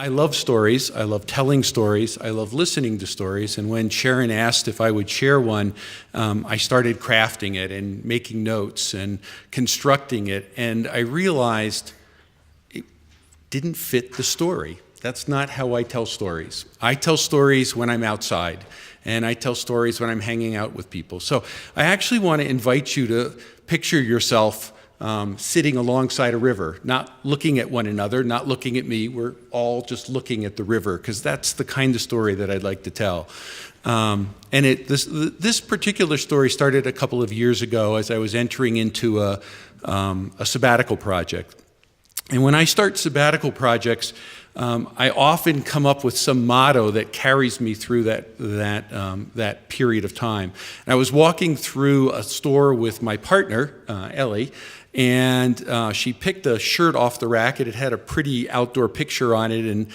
I love stories. I love telling stories. I love listening to stories. And when Sharon asked if I would share one, I started crafting it and making notes and constructing it. And I realized it didn't fit the story. That's not how I tell stories. I tell stories when I'm outside, and I tell stories when I'm hanging out with people. So I actually want to invite you to picture yourself sitting alongside a river, not looking at one another, not looking at me. We're all just looking at the river, because that's the kind of story that I'd like to tell. And this particular story started a couple of years ago as I was entering into a sabbatical project. And when I start sabbatical projects, I often come up with some motto that carries me through that period of time. And I was walking through a store with my partner, Ellie, and she picked a shirt off the rack, and it had a pretty outdoor picture on it, and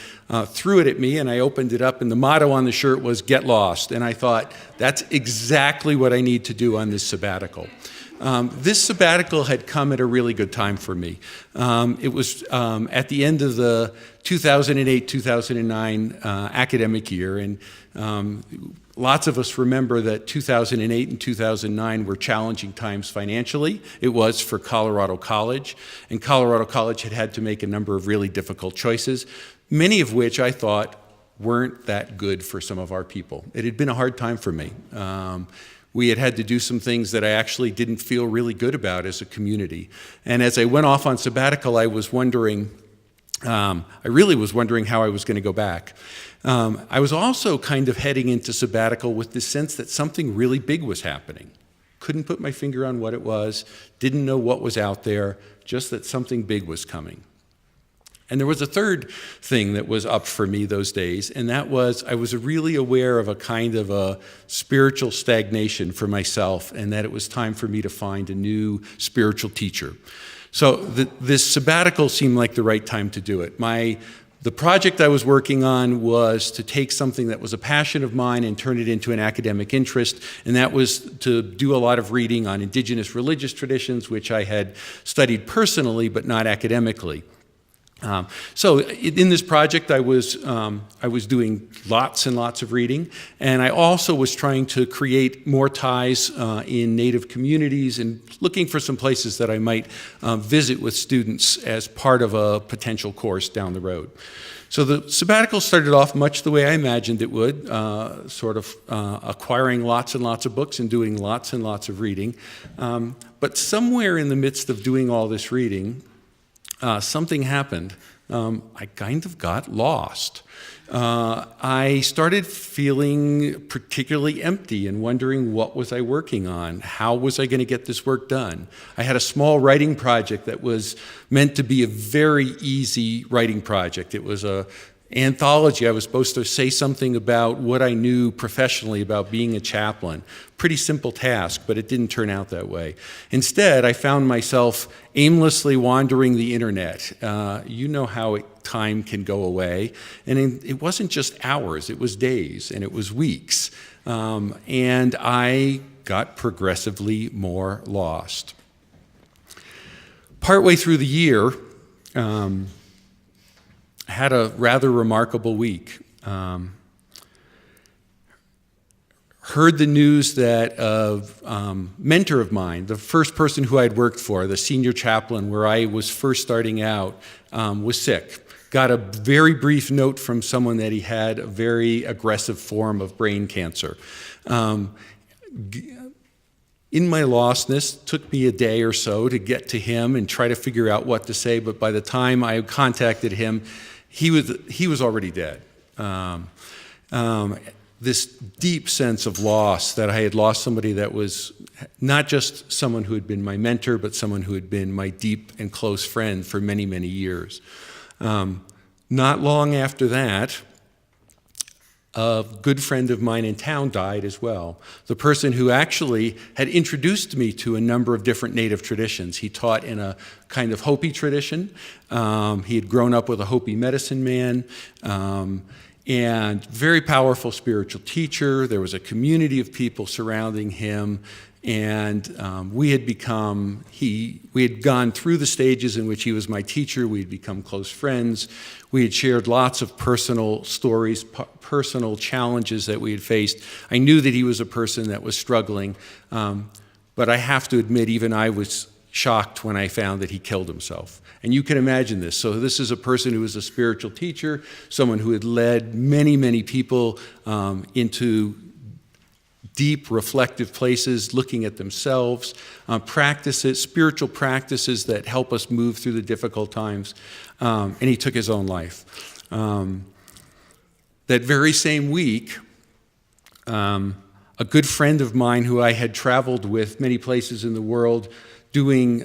threw it at me, and I opened it up, and the motto on the shirt was, "Get lost." And I thought, that's exactly what I need to do on this sabbatical. This sabbatical had come at a really good time for me. It was at the end of the 2008-2009 academic year, and lots of us remember that 2008 and 2009 were challenging times financially. It was for Colorado College, and Colorado College had to make a number of really difficult choices, many of which I thought weren't that good for some of our people. It had been a hard time for me. We had to do some things that I actually didn't feel really good about as a community. And as I went off on sabbatical, I was wondering, I really was wondering how I was going to go back. I was also kind of heading into sabbatical with the sense that something really big was happening. Couldn't put my finger on what it was, didn't know what was out there, just that something big was coming. And there was a third thing that was up for me those days, and that was I was really aware of a kind of a spiritual stagnation for myself, and that it was time for me to find a new spiritual teacher. So this sabbatical seemed like the right time to do it. The project I was working on was to take something that was a passion of mine and turn it into an academic interest, and that was to do a lot of reading on indigenous religious traditions, which I had studied personally but not academically. So in this project, I was doing lots and lots of reading, and I also was trying to create more ties in Native communities and looking for some places that I might visit with students as part of a potential course down the road. So the sabbatical started off much the way I imagined it would, sort of acquiring lots and lots of books and doing lots and lots of reading. But somewhere in the midst of doing all this reading, something happened. I kind of got lost. I started feeling particularly empty and wondering, what was I working on? How was I going to get this work done? I had a small writing project that was meant to be a very easy writing project. It was an anthology. I was supposed to say something about what I knew professionally about being a chaplain. Pretty simple task, but it didn't turn out that way. Instead, I found myself aimlessly wandering the internet. You know how time can go away. And it wasn't just hours, it was days and it was weeks. And I got progressively more lost. Partway through the year, I had a rather remarkable week. Heard the news that a mentor of mine, the first person who I'd worked for, the senior chaplain where I was first starting out, was sick. Got a very brief note from someone that he had a very aggressive form of brain cancer. In my lostness, took me a day or so to get to him and try to figure out what to say, but by the time I contacted him, he was already dead. This deep sense of loss, that I had lost somebody that was not just someone who had been my mentor, but someone who had been my deep and close friend for many, many years. Not long after that, a good friend of mine in town died as well. The person who actually had introduced me to a number of different Native traditions. He taught in a kind of Hopi tradition. He had grown up with a Hopi medicine man. And very powerful spiritual teacher. There was a community of people surrounding him. And we had gone through the stages in which he was my teacher. We had become close friends. We had shared lots of personal stories, personal challenges that we had faced. I knew that he was a person that was struggling, but I have to admit, even I was shocked when I found that he killed himself. And you can imagine this. So this is a person who was a spiritual teacher, someone who had led many, many people into deep, reflective places, looking at themselves, spiritual practices that help us move through the difficult times. And he took his own life. That very same week, a good friend of mine who I had traveled with many places in the world doing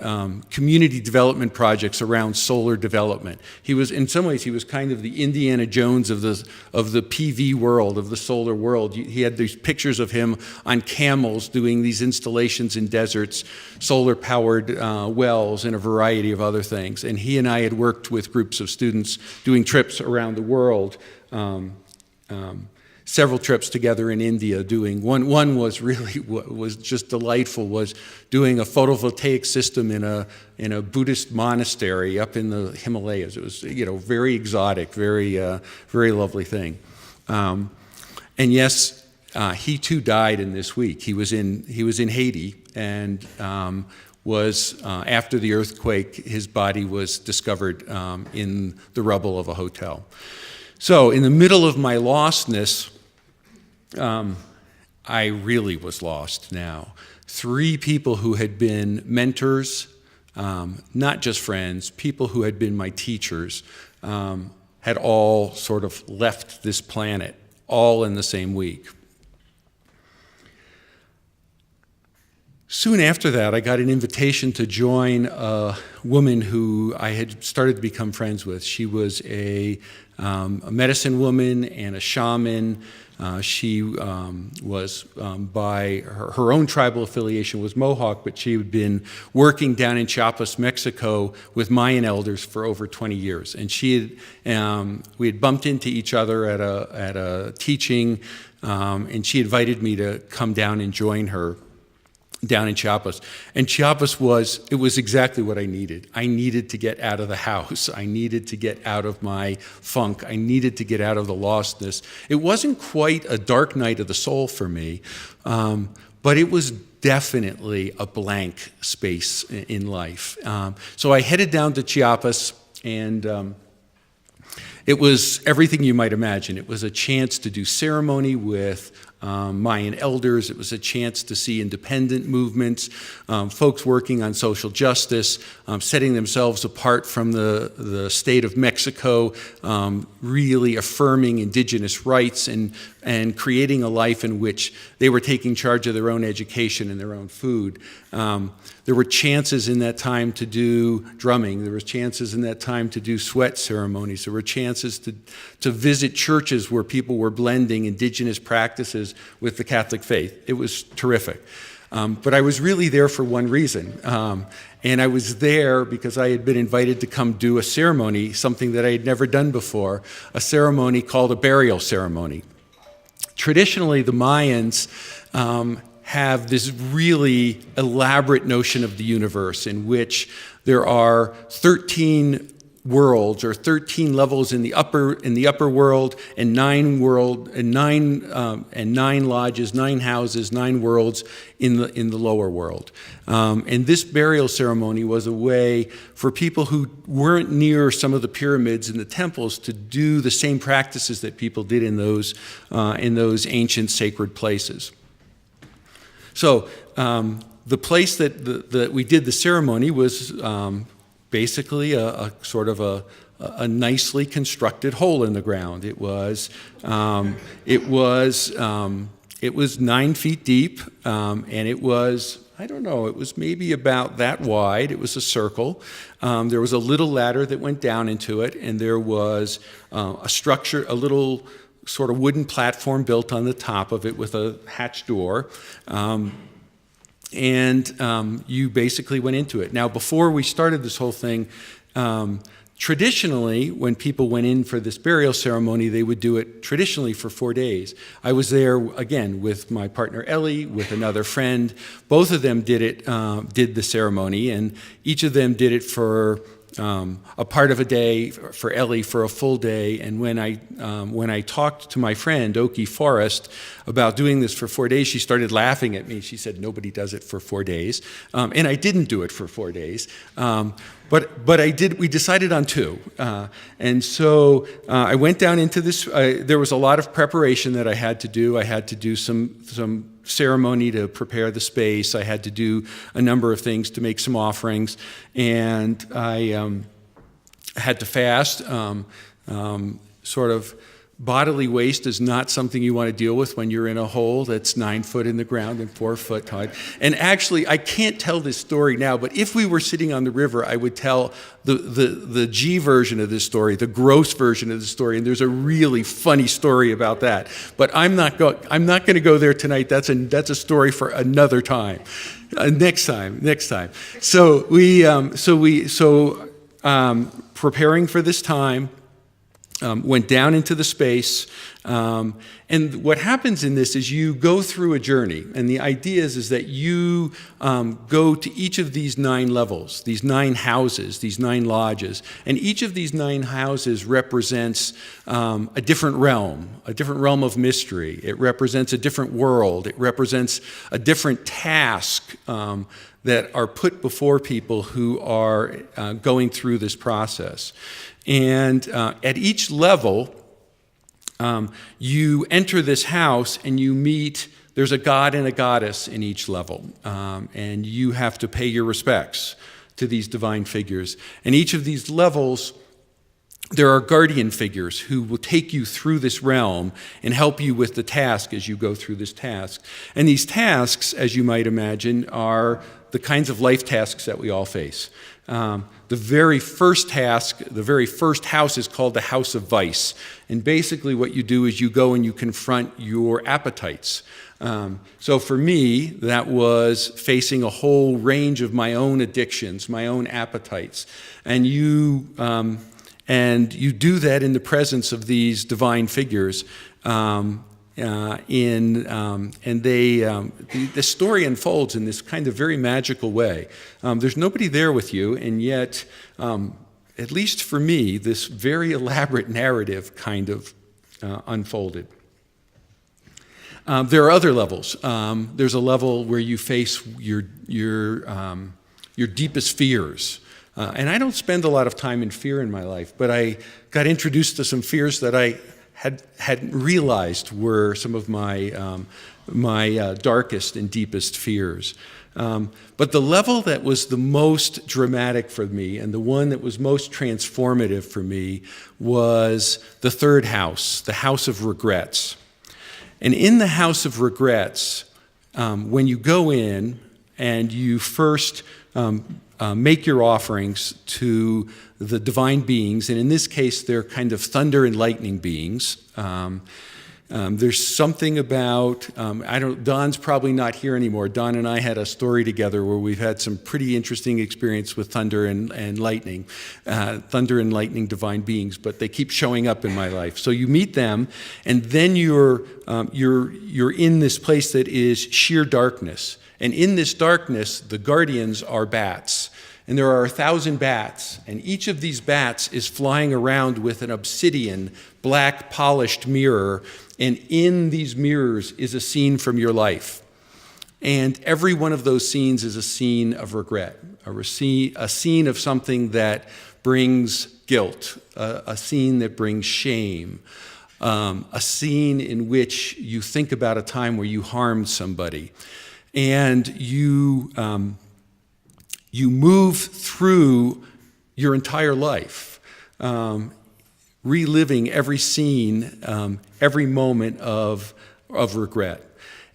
community development projects around solar development. He was, in some ways, he was kind of the Indiana Jones of the PV world, of the solar world. He had these pictures of him on camels doing these installations in deserts, solar-powered wells, and a variety of other things. And he and I had worked with groups of students doing trips around the world. Several trips together in India doing, one was really, was just delightful, was doing a photovoltaic system in a Buddhist monastery up in the Himalayas. It was, very exotic, very lovely thing. And yes, he too died in this week. He was in Haiti, and was, after the earthquake, his body was discovered in the rubble of a hotel. So in the middle of my lostness, I really was lost now. 3 people who had been mentors, not just friends, people who had been my teachers, had all sort of left this planet, all in the same week. Soon after that, I got an invitation to join a woman who I had started to become friends with. She was a medicine woman and a shaman. She was, by her own tribal affiliation, was Mohawk, but she had been working down in Chiapas, Mexico, with Mayan elders for over 20 years. And we had bumped into each other at a teaching, and she invited me to come down and join her down in Chiapas. And Chiapas was exactly what I needed. I needed to get out of the house. I needed to get out of my funk. I needed to get out of the lostness. It wasn't quite a dark night of the soul for me, but it was definitely a blank space in life. So I headed down to Chiapas, and it was everything you might imagine. It was a chance to do ceremony with Mayan elders. It was a chance to see independent movements, folks working on social justice, setting themselves apart from the state of Mexico, really affirming indigenous rights and creating a life in which they were taking charge of their own education and their own food. There were chances in that time to do drumming. There were chances in that time to do sweat ceremonies. There were chances to visit churches where people were blending indigenous practices with the Catholic faith. It was terrific. But I was really there for one reason. And I was there because I had been invited to come do a ceremony, something that I had never done before, a ceremony called a burial ceremony. Traditionally, the Mayans have this really elaborate notion of the universe in which there are 13 worlds or 13 levels in the upper world, and 9 lodges, 9 houses, 9 worlds in the lower world. And this burial ceremony was a way for people who weren't near some of the pyramids and the temples to do the same practices that people did in those ancient sacred places. So the place that we did the ceremony was basically a sort of a nicely constructed hole in the ground. It was 9 feet deep, and it was, I don't know, it was maybe about that wide. It was a circle. There was a little ladder that went down into it, and there was a structure, a little sort of wooden platform built on the top of it with a hatch door. And you basically went into it. Now, before we started this whole thing, Traditionally, when people went in for this burial ceremony, they would do it traditionally for 4 days. I was there, again, with my partner Ellie, with another friend. Both of them did the ceremony, and each of them did it for a part of a day, for Ellie for a full day. And when I talked to my friend, Oki Forrest, about doing this for 4 days, she started laughing at me. She said, nobody does it for 4 days. And I didn't do it for 4 days. But I did. We decided on 2, and so I went down into this. There was a lot of preparation that I had to do. I had to do some ceremony to prepare the space. I had to do a number of things to make some offerings, and I had to fast. Sort of bodily waste is not something you want to deal with when you're in a hole that's 9 foot in the ground and 4 foot high. And actually, I can't tell this story now, but if we were sitting on the river, I would tell the G version of this story, the gross version of the story, and there's a really funny story about that. But I'm not going to go there tonight. That's a story for another time. Next time. So preparing for this time. Went down into the space, and what happens in this is you go through a journey, and the idea is that you go to each of these 9 levels, these 9 houses, these 9 lodges, and each of these 9 houses represents a different realm of mystery. It represents a different world. It represents a different task that are put before people who are going through this process. And at each level, you enter this house and you meet, there's a god and a goddess in each level. And you have to pay your respects to these divine figures. And each of these levels, there are guardian figures who will take you through this realm and help you with the task as you go through this task. And these tasks, as you might imagine, are the kinds of life tasks that we all face. The very first task, the very first house is called the House of Vice. And basically what you do is you go and you confront your appetites. So for me, that was facing a whole range of my own addictions, my own appetites. And you do that in the presence of these divine figures. The story unfolds in this kind of very magical way. There's nobody there with you, and yet, at least for me, this very elaborate narrative kind of unfolded. There are other levels. There's a level where you face your deepest fears. And I don't spend a lot of time in fear in my life, but I got introduced to some fears that I hadn't realized were some of my darkest and deepest fears. But the level that was the most dramatic for me and the one that was most transformative for me was the 3rd house, the House of Regrets. And in the House of Regrets, when you go in and you first make your offerings to the divine beings, and in this case, they're kind of thunder and lightning beings. There's something about, Don's probably not here anymore. Don and I had a story together where we've had some pretty interesting experience with thunder and lightning divine beings, but they keep showing up in my life. So you meet them, and then you're in this place that is sheer darkness. And in this darkness, the guardians are bats. And there are 1,000 bats, and each of these bats is flying around with an obsidian, black, polished mirror, and in these mirrors is a scene from your life. And every one of those scenes is a scene of regret, a scene of something that brings guilt, a scene that brings shame, a scene in which you think about a time where you harmed somebody. And you move through your entire life, reliving every scene, every moment of regret.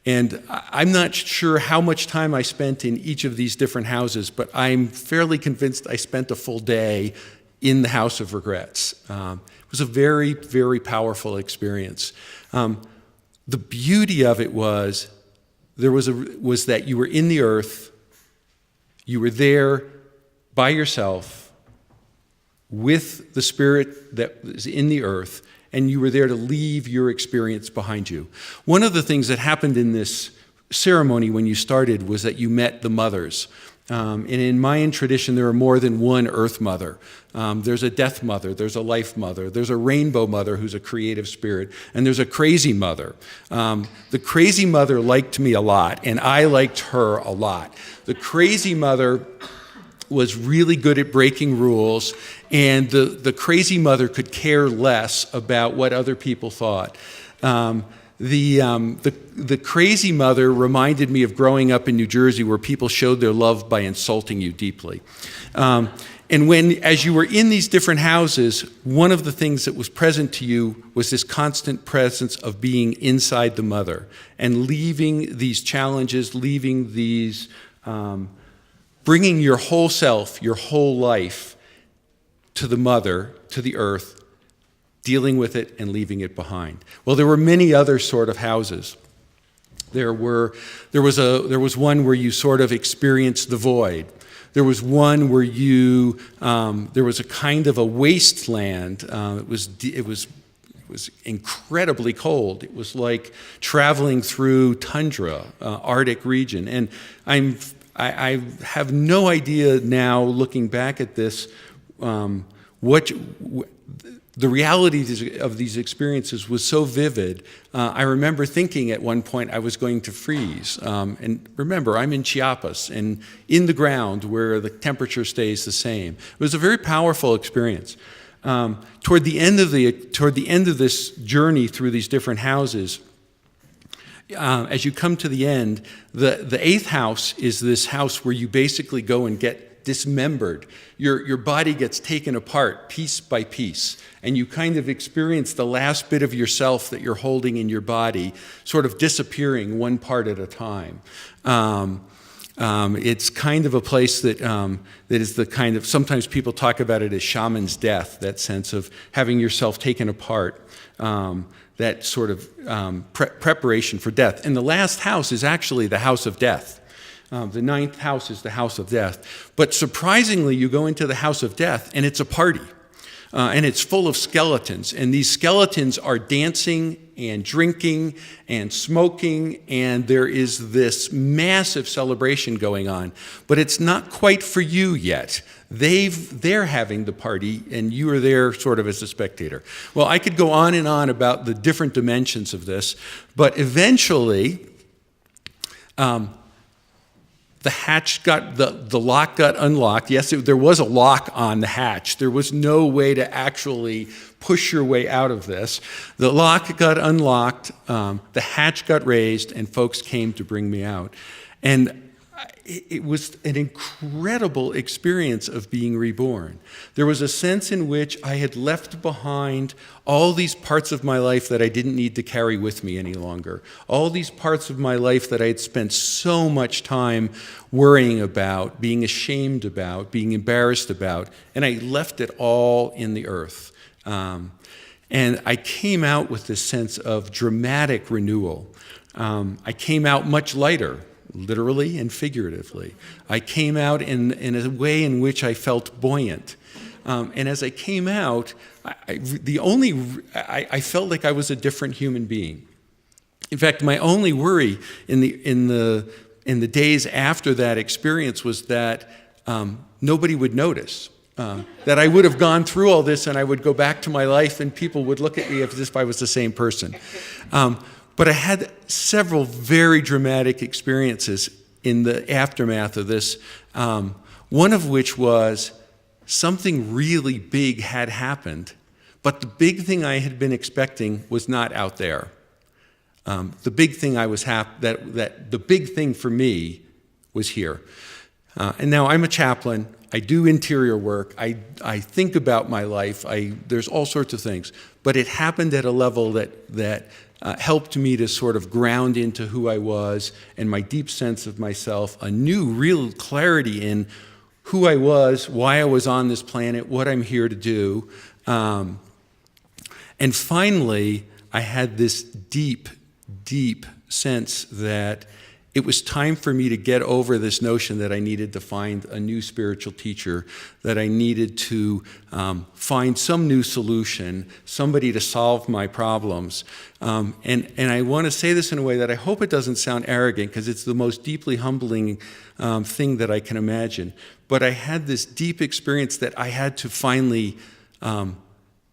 And I'm not sure how much time I spent in each of these different houses, but I'm fairly convinced I spent a full day in the House of Regrets. It was a very, very powerful experience. The beauty of it was that you were in the earth, you were there by yourself, with the spirit that is in the earth, and you were there to leave your experience behind you. One of the things that happened in this ceremony when you started was that you met the mothers. And in Mayan tradition, there are more than one earth mother. There's a death mother, there's a life mother, there's a rainbow mother who's a creative spirit, and there's a crazy mother. The crazy mother liked me a lot, and I liked her a lot. The crazy mother was really good at breaking rules, and the crazy mother could care less about what other people thought. The crazy mother reminded me of growing up in New Jersey, where people showed their love by insulting you deeply. And as you were in these different houses, one of the things that was present to you was this constant presence of being inside the mother and leaving these challenges, leaving these, bringing your whole self, your whole life to the mother, to the earth, dealing with it and leaving it behind. Well, there were many other sort of houses. There was one where you sort of experienced the void. There was one where there was a kind of a wasteland. It was incredibly cold. It was like traveling through tundra, Arctic region. And I have no idea now, looking back at this, the reality of these experiences was so vivid. I remember thinking at one point I was going to freeze. And remember, I'm in Chiapas and in the ground where the temperature stays the same. It was a very powerful experience. Toward the end of this journey through these different houses, as you come to the end, the eighth house is this house where you basically go and get dismembered. Your body gets taken apart piece by piece, and you kind of experience the last bit of yourself that you're holding in your body sort of disappearing one part at a time. It's kind of a place that is the kind of, sometimes people talk about it as shaman's death, that sense of having yourself taken apart, that sort of preparation for death. And the last house is actually the house of death. The ninth house is the house of death. But surprisingly, you go into the house of death, and it's a party. And it's full of skeletons. And these skeletons are dancing and drinking and smoking, and there is this massive celebration going on. But it's not quite for you yet. They're having the party, and you are there sort of as a spectator. Well, I could go on and on about the different dimensions of this, but eventually, the lock got unlocked. Yes, there was a lock on the hatch. There was no way to actually push your way out of this. The lock got unlocked, the hatch got raised, and folks came to bring me out. And it was an incredible experience of being reborn. There was a sense in which I had left behind all these parts of my life that I didn't need to carry with me any longer. All these parts of my life that I had spent so much time worrying about, being ashamed about, being embarrassed about, and I left it all in the earth. And I came out with this sense of dramatic renewal. I came out much lighter, literally and figuratively. I came out in a way in which I felt buoyant. And as I came out, I felt like I was a different human being. In fact, my only worry in the days after that experience was that nobody would notice. That I would have gone through all this and I would go back to my life and people would look at me as if I was the same person. But I had several very dramatic experiences in the aftermath of this, one of which was something really big had happened, but the big thing I had been expecting was not out there. The big thing the big thing for me was here. And now I'm a chaplain. I do interior work. I think about my life. There's all sorts of things, but it happened at a level that helped me to sort of ground into who I was and my deep sense of myself, a new real clarity in who I was, why I was on this planet, what I'm here to do. And finally, I had this deep, deep sense that it was time for me to get over this notion that I needed to find a new spiritual teacher, that I needed to find some new solution, somebody to solve my problems. And I want to say this in a way that I hope it doesn't sound arrogant, because it's the most deeply humbling thing that I can imagine. But I had this deep experience that I had to finally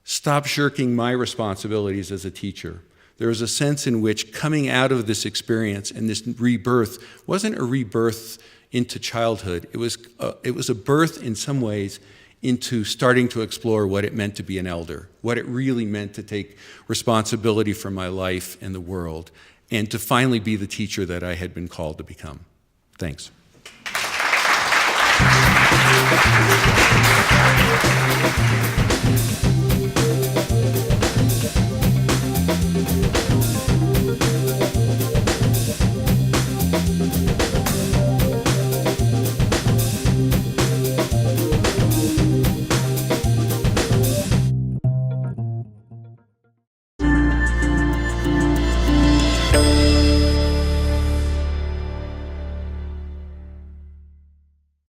stop shirking my responsibilities as a teacher. There was a sense in which coming out of this experience and this rebirth wasn't a rebirth into childhood. It was a birth in some ways into starting to explore what it meant to be an elder, what it really meant to take responsibility for my life and the world, and to finally be the teacher that I had been called to become. Thanks.